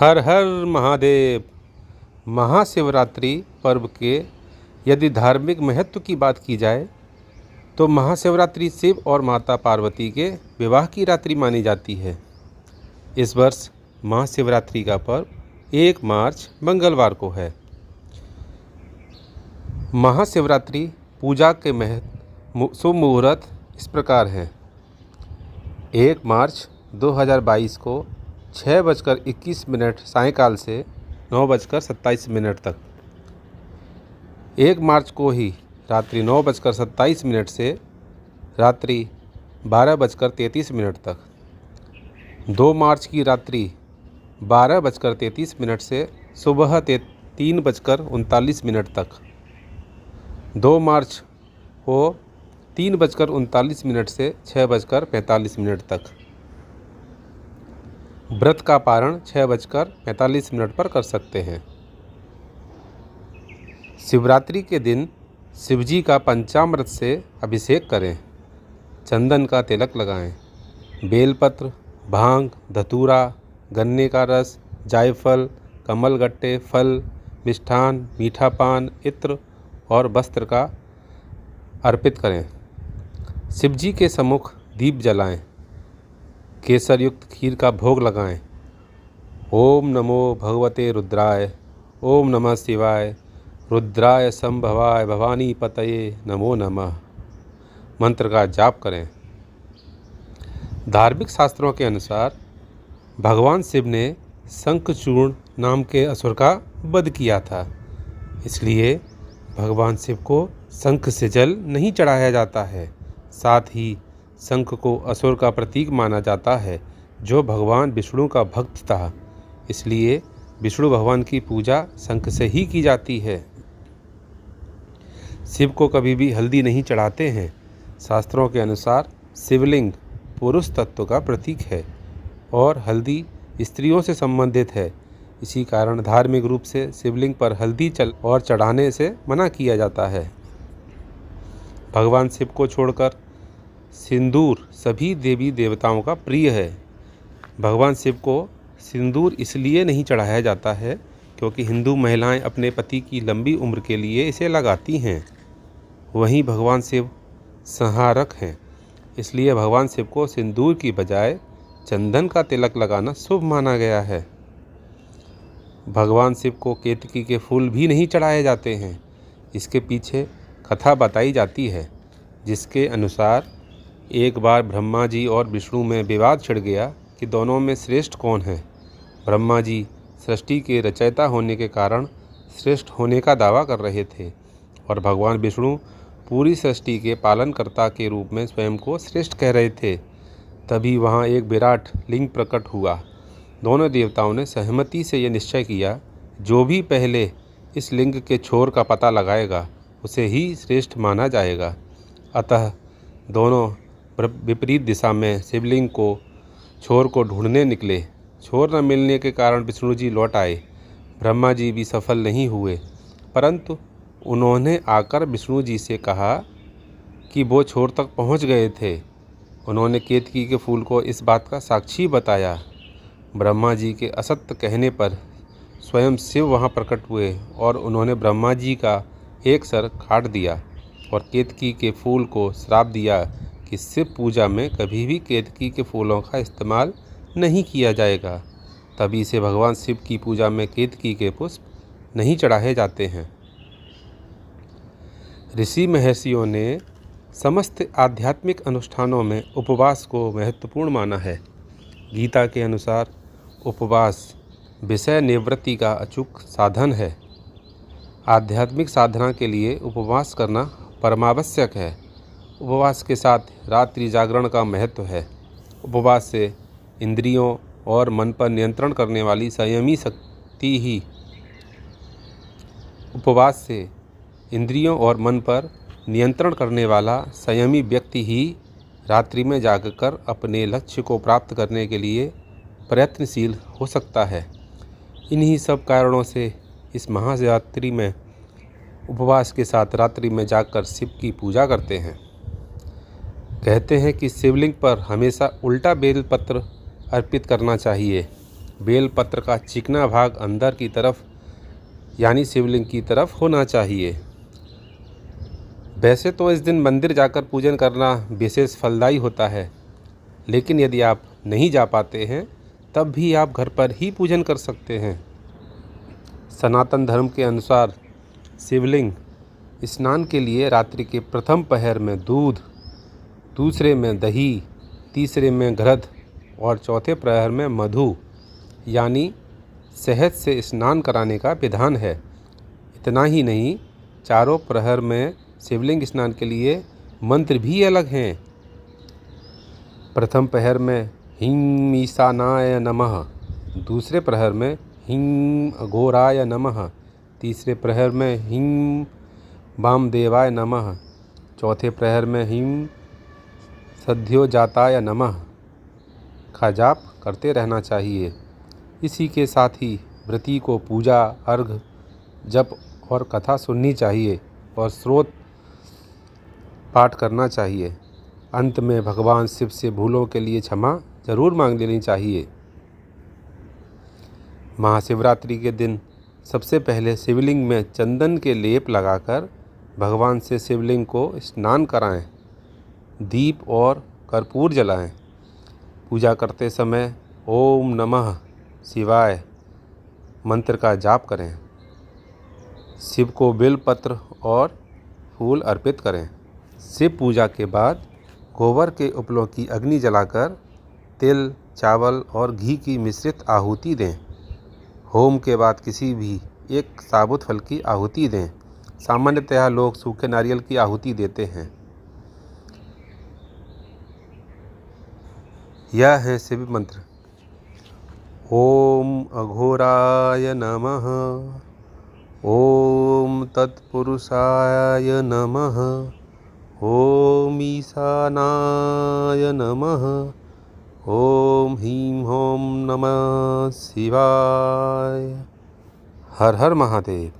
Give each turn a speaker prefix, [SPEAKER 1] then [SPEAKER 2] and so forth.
[SPEAKER 1] हर हर महादेव। महाशिवरात्रि पर्व के यदि धार्मिक महत्व की बात की जाए तो महाशिवरात्रि शिव और माता पार्वती के विवाह की रात्रि मानी जाती है। इस वर्ष महाशिवरात्रि का पर्व 1 मार्च मंगलवार को है। महाशिवरात्रि पूजा के शुभ मुहूर्त इस प्रकार हैं। 1 मार्च 2022 को 6:21 सायंकाल से 9:27 तक। 1 मार्च को ही रात्रि 9:27 से रात्रि 12:33 तक। 2 मार्च की रात्रि 12:33 से सुबह 3:39 तक। 2 मार्च को 3:39 से 6:45 तक। व्रत का पारण 6:45 पर कर सकते हैं। शिवरात्रि के दिन शिवजी का पंचामृत से अभिषेक करें। चंदन का तिलक लगाएं। बेलपत्र, भांग, धतूरा, गन्ने का रस, जायफल, कमलगट्टे, फल, मिष्ठान, मीठा पान, इत्र और वस्त्र का अर्पित करें। शिवजी के सम्मुख दीप जलाएं। केसर युक्त खीर का भोग लगाएं। ओम नमो भगवते रुद्राय, ओम नमः शिवाय, रुद्राय संभवाय, भवानी पतये नमो नमः मंत्र का जाप करें। धार्मिक शास्त्रों के अनुसार भगवान शिव ने शंखचूर्ण नाम के असुर का वध किया था। इसलिए भगवान शिव को शंख से जल नहीं चढ़ाया जाता है। साथ ही शंख को असुर का प्रतीक माना जाता है जो भगवान विष्णु का भक्त था। इसलिए विष्णु भगवान की पूजा शंख से ही की जाती है। शिव को कभी भी हल्दी नहीं चढ़ाते हैं। शास्त्रों के अनुसार शिवलिंग पुरुष तत्व का प्रतीक है और हल्दी स्त्रियों से संबंधित है। इसी कारण धार्मिक रूप से शिवलिंग पर हल्दी चढ़ाने से मना किया जाता है। भगवान शिव को छोड़कर सिंदूर सभी देवी देवताओं का प्रिय है। भगवान शिव को सिंदूर इसलिए नहीं चढ़ाया जाता है क्योंकि हिंदू महिलाएं अपने पति की लंबी उम्र के लिए इसे लगाती हैं। वहीं भगवान शिव संहारक हैं, इसलिए भगवान शिव को सिंदूर की बजाय चंदन का तिलक लगाना शुभ माना गया है। भगवान शिव को केतकी के फूल भी नहीं चढ़ाए जाते हैं। इसके पीछे कथा बताई जाती है, जिसके अनुसार एक बार ब्रह्मा जी और विष्णु में विवाद छिड़ गया कि दोनों में श्रेष्ठ कौन है। ब्रह्मा जी सृष्टि के रचयिता होने के कारण श्रेष्ठ होने का दावा कर रहे थे और भगवान विष्णु पूरी सृष्टि के पालनकर्ता के रूप में स्वयं को श्रेष्ठ कह रहे थे। तभी वहाँ एक विराट लिंग प्रकट हुआ। दोनों देवताओं ने सहमति से यह निश्चय किया, जो भी पहले इस लिंग के छोर का पता लगाएगा उसे ही श्रेष्ठ माना जाएगा। अतः दोनों विपरीत दिशा में शिवलिंग को छोर को ढूंढने निकले। छोर न मिलने के कारण विष्णु जी लौट आए। ब्रह्मा जी भी सफल नहीं हुए, परंतु उन्होंने आकर विष्णु जी से कहा कि वो छोर तक पहुंच गए थे। उन्होंने केतकी के फूल को इस बात का साक्षी बताया। ब्रह्मा जी के असत्य कहने पर स्वयं शिव वहां प्रकट हुए और उन्होंने ब्रह्मा जी का एक सर काट दिया और केतकी के फूल को श्राप दिया कि शिव पूजा में कभी भी केतकी के फूलों का इस्तेमाल नहीं किया जाएगा। तभी से भगवान शिव की पूजा में केतकी के पुष्प नहीं चढ़ाए जाते हैं। ऋषि महर्षियों ने समस्त आध्यात्मिक अनुष्ठानों में उपवास को महत्वपूर्ण माना है। गीता के अनुसार उपवास विषय निवृत्ति का अचूक साधन है। आध्यात्मिक साधना के लिए उपवास करना परमावश्यक है। उपवास के साथ रात्रि जागरण का महत्व है। उपवास से इंद्रियों और मन पर नियंत्रण करने वाली संयमी शक्ति ही उपवास से इंद्रियों और मन पर नियंत्रण करने वाला संयमी व्यक्ति ही रात्रि में जागकर अपने लक्ष्य को प्राप्त करने के लिए प्रयत्नशील हो सकता है। इन्हीं सब कारणों से इस महाशिवरात्रि में उपवास के साथ रात्रि में जागकर शिव की पूजा करते हैं। कहते हैं कि शिवलिंग पर हमेशा उल्टा बेलपत्र अर्पित करना चाहिए। बेलपत्र का चिकना भाग अंदर की तरफ यानी शिवलिंग की तरफ होना चाहिए। वैसे तो इस दिन मंदिर जाकर पूजन करना विशेष फलदायी होता है, लेकिन यदि आप नहीं जा पाते हैं तब भी आप घर पर ही पूजन कर सकते हैं। सनातन धर्म के अनुसार शिवलिंग स्नान के लिए रात्रि के प्रथम पहर में दूध, दूसरे में दही, तीसरे में घृत और चौथे प्रहर में मधु यानी शहद से स्नान कराने का विधान है। इतना ही नहीं, चारों प्रहर में शिवलिंग स्नान के लिए मंत्र भी अलग हैं। प्रथम प्रहर में ह्रीं ईशानाय नमः, दूसरे प्रहर में ह्रीं अघोराय नमः, तीसरे प्रहर में ह्रीं वामदेवाय नमः, चौथे प्रहर में ह्रीं सद्योजाताय नमः का जाप करते रहना चाहिए। इसी के साथ ही व्रती को पूजा, अर्घ, जप और कथा सुननी चाहिए और स्तोत्र पाठ करना चाहिए। अंत में भगवान शिव से भूलों के लिए क्षमा जरूर मांग लेनी चाहिए। महाशिवरात्रि के दिन सबसे पहले शिवलिंग में चंदन के लेप लगाकर भगवान से शिवलिंग को स्नान कराएं, दीप और कर्पूर जलाएं। पूजा करते समय ओम नमः शिवाय मंत्र का जाप करें। शिव को बेलपत्र और फूल अर्पित करें। शिव पूजा के बाद गोबर के उपलों की अग्नि जलाकर तिल, चावल और घी की मिश्रित आहुति दें। होम के बाद किसी भी एक साबुत फल की आहुति दें। सामान्यतः लोग सूखे नारियल की आहुति देते हैं। यह है शिव मंत्र। ओम अघोराय नमः, ओम तत्पुरुषाय नमः, ओम ईशानाय नमः, ओम ह्रीं ह्रौं नमः शिवाय। हर हर महादेव।